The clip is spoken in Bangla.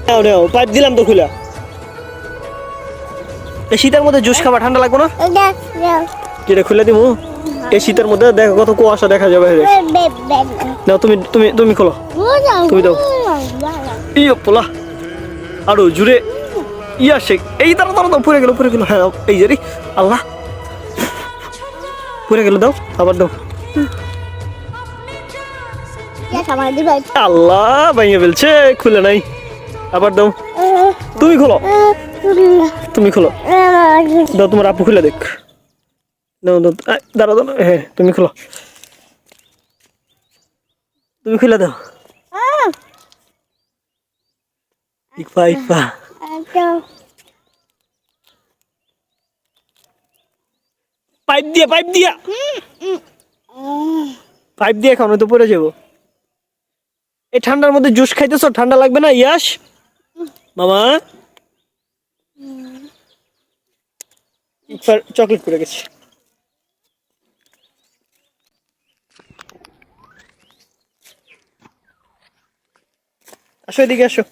নাও নাও, পাইপ দিলাম তো খুলা। এই শীতের মধ্যে জুস খাবা, ঠান্ডা লাগবে না? কিরে খুলে দিমু? এই শীতের মধ্যে দেখো কত কুয়াশা দেখা যাবে। নাও তুমি তুমি তুমি খোলো, তুমি দাও। ইয়ে পোলা আরো জুড়ে ইয়া শেখ। এই তারা তারা দাও, পড়ে গেল পড়ে গেল। হ্যাঁ এই যে রে আল্লাহ, পড়ে গেল, দাও আবার দাও। আল্লাহ ভাইয়া ফেলছে, খুলে নাই, আবার দাও। তুমি খোলো, তুমি খোলো, দাও তোমার আপু খুলে দেখ। দাও দাও, দাঁড়া দাঁড়া, হ্যাঁ তুমি খোলো, তুমি খুলে দাও। ইফা ইফা পাইপ দিয়া, পাইপ দিয়া, পাইপ দিয়ে খাও না তো পড়ে যাবো। এই ঠান্ডার মধ্যে জুস খাইতেছো, ঠান্ডা লাগবে না? ইয়াস মামা চকলেট পড়ে গেছে। আসো এদিকে আসো।